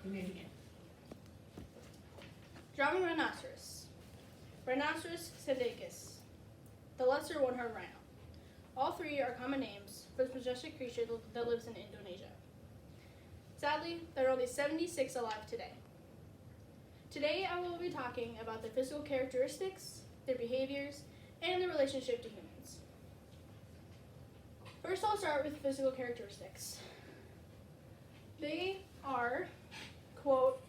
You may begin. Javan rhinoceros, Rhinoceros sindicus, the lesser one-horned rhino. All three are common names for this majestic creature that lives in Indonesia. Sadly, there are only 76 alive today. Today, I will be talking about their physical characteristics, their behaviors, and their relationship to humans. First, I'll start with physical characteristics. They are, quote,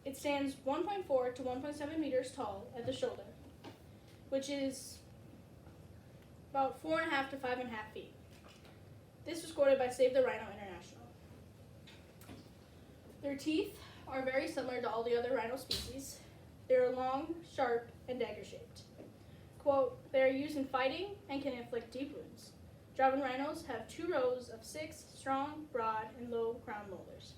it stands 1.4 to 1.7 meters tall at the shoulder, which is about 4.5 to 5.5 feet. This was quoted by Save the Rhino International. Their teeth are very similar to all the other rhino species. They are long, sharp, and dagger-shaped. Quote, they are used in fighting and can inflict deep wounds. Javan rhinos have 2 rows of 6 strong, broad, and low-crowned molars.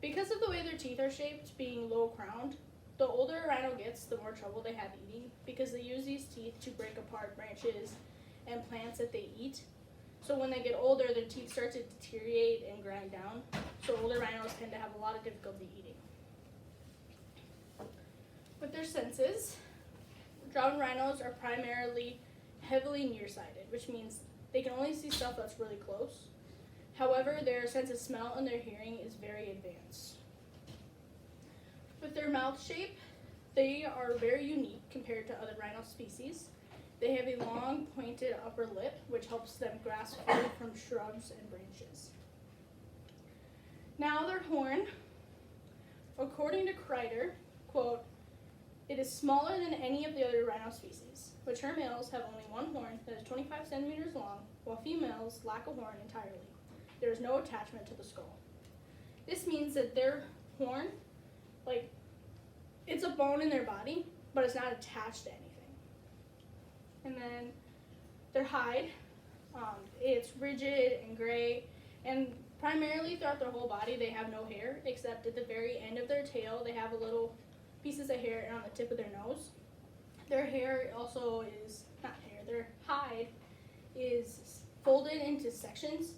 Because of the way their teeth are shaped, being low-crowned, the older a rhino gets, the more trouble they have eating, because they use these teeth to break apart branches and plants that they eat. So when they get older, their teeth start to deteriorate and grind down. So older rhinos tend to have a lot of difficulty eating. With their senses, Javan rhinos are primarily heavily nearsighted, which means they can only see stuff that's really close. However, their sense of smell and their hearing is very advanced. With their mouth shape, they are very unique compared to other rhino species. They have a long, pointed upper lip, which helps them grasp food from shrubs and branches. Now their horn, according to Kreider, quote, it is smaller than any of the other rhino species. Mature males have only one horn that is 25 centimeters long, while females lack a horn entirely. There is no attachment to the skull. This means that their horn, it's a bone in their body, but it's not attached to anything. And then their hide, it's rigid and gray, and primarily throughout their whole body they have no hair, except at the very end of their tail they have a little pieces of hair on the tip of their nose. Their hair also is, their hide is folded into sections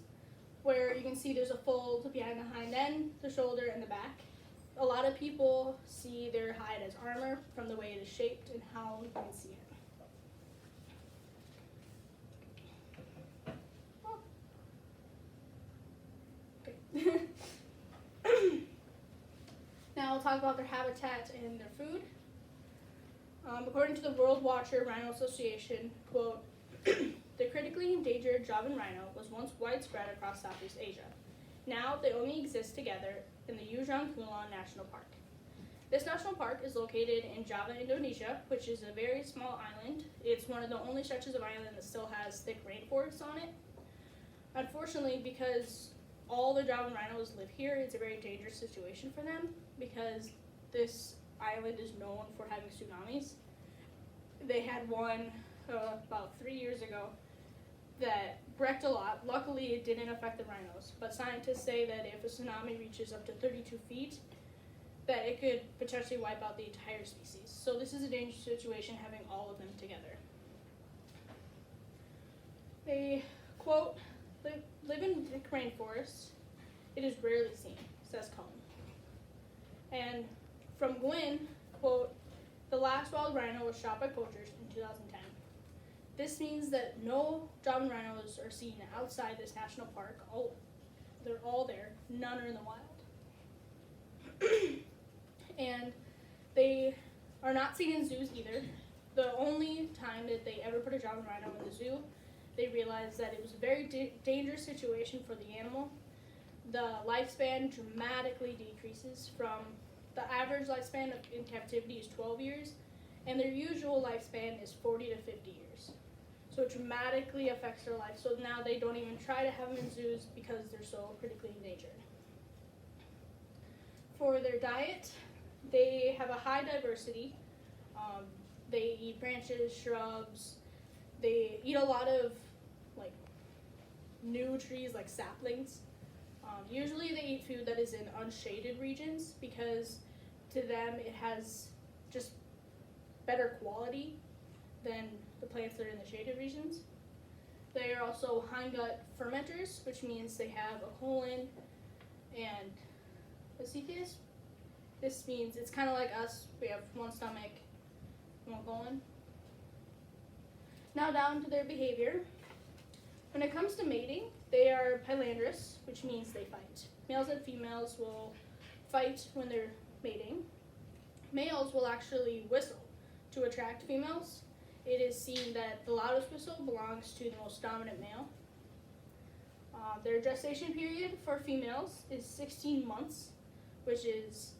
where you can see there's a fold behind the hind end, the shoulder, and the back. A lot of people see their hide as armor from the way it is shaped and how you can see it. Okay. Now I'll talk about their habitat and their food. According to the World Watcher Rhino Association, quote, the critically endangered Javan rhino was once widespread across Southeast Asia. Now they only exist together in the Ujung Kulon National Park. This national park is located in Java, Indonesia, which is a very small island. It's one of the only stretches of island that still has thick rainforests on it. Unfortunately, because all the Javan rhinos live here, it's a very dangerous situation for them because this island is known for having tsunamis. They had one about 3 years ago that wrecked a lot. Luckily, it didn't affect the rhinos, but scientists say that if a tsunami reaches up to 32 feet, that it could potentially wipe out the entire species. So this is a dangerous situation having all of them together. They, quote, live in thick rainforests. It is rarely seen, says Cohen. And from Gwyn, quote, the last wild rhino was shot by poachers in 2010. This means that no Javan rhinos are seen outside this national park. They're all there. None are in the wild. And they are not seen in zoos either. The only time that they ever put a Javan rhino in the zoo, they realized that it was a very dangerous situation for the animal. The lifespan dramatically decreases from the average lifespan in captivity is 12 years, and their usual lifespan is 40 to 50 years. So it dramatically affects their life. So now they don't even try to have them in zoos because they're so critically endangered. For their diet, they have a high diversity. They eat branches, shrubs. They eat a lot of new trees like saplings. Usually they eat food that is in unshaded regions because to them it has just better quality than the plants that are in the shaded regions. They are also hindgut fermenters, which means they have a colon and a cecus, This means it's kind of like us. We have one stomach, one colon. Now down to their behavior. When it comes to mating, they are pylandrous, which means they fight. Males and females will fight when they're mating. Males will actually whistle to attract females. It is seen that the loudest whistle belongs to the most dominant male. Their gestation period for females is 16 months, which is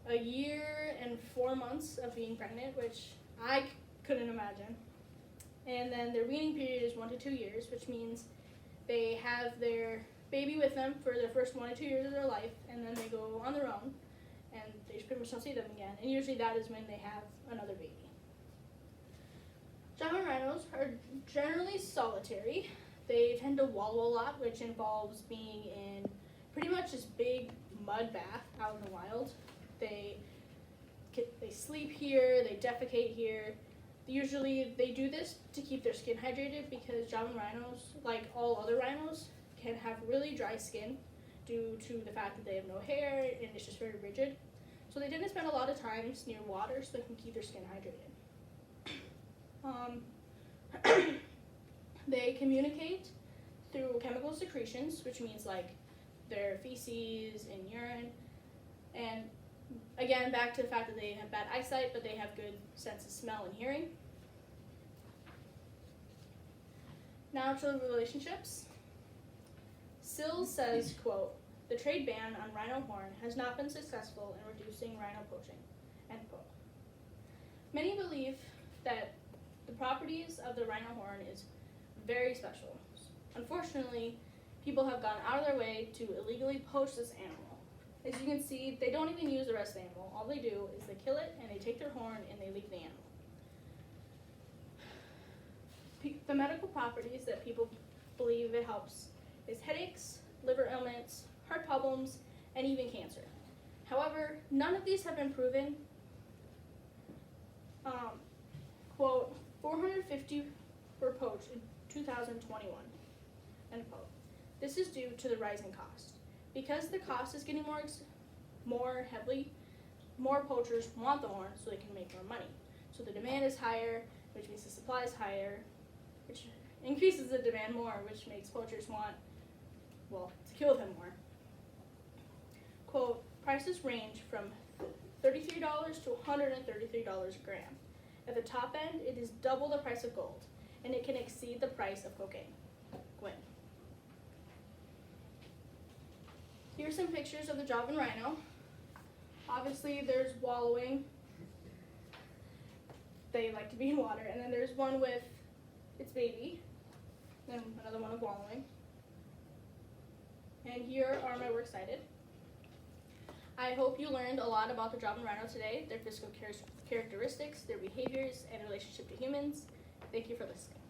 a year and 4 months of being pregnant, which I couldn't imagine. And then their weaning period is 1 to 2 years, which means they have their baby with them for the first 1 to 2 years of their life, and then they go on their own, and they pretty much don't see them again. And usually that is when they have another baby. Java rhinos are generally solitary. They tend to wallow a lot, which involves being in pretty much this big mud bath out in the wild. They sleep here, they defecate here. Usually they do this to keep their skin hydrated because Javan rhinos, like all other rhinos, can have really dry skin due to the fact that they have no hair and it's just very rigid. So they tend to spend a lot of times near water so they can keep their skin hydrated. They communicate through chemical secretions, which means like their feces and urine. And again, back to the fact that they have bad eyesight, but they have good sense of smell and hearing. Now to relationships. Sills says, quote, "The trade ban on rhino horn has not been successful in reducing rhino poaching," end quote. Many believe that the properties of the rhino horn is very special. Unfortunately, people have gone out of their way to illegally poach this animal. As you can see, they don't even use the rest of the animal. All they do is they kill it and they take their horn and they leave the animal. The medical properties that people believe it helps is headaches, liver ailments, heart problems, and even cancer. However, none of these have been proven. Quote, 450 were poached in 2021, end quote. This is due to the rising cost. Because the cost is getting more heavily, more poachers want the horn so they can make more money. So the demand is higher, which means the supply is higher, which increases the demand more, which makes poachers want, well, to kill them more. Quote, prices range from $33 to $133 a gram. At the top end, it is double the price of gold, and it can exceed the price of cocaine. Gwyn. Here's some pictures of the Javan rhino. Obviously, there's wallowing. They like to be in water. And then there's one with its baby, then another one of wallowing. And here are my works cited. I hope you learned a lot about the Javan rhino today, their physical characteristics, their behaviors, and relationship to humans. Thank you for listening.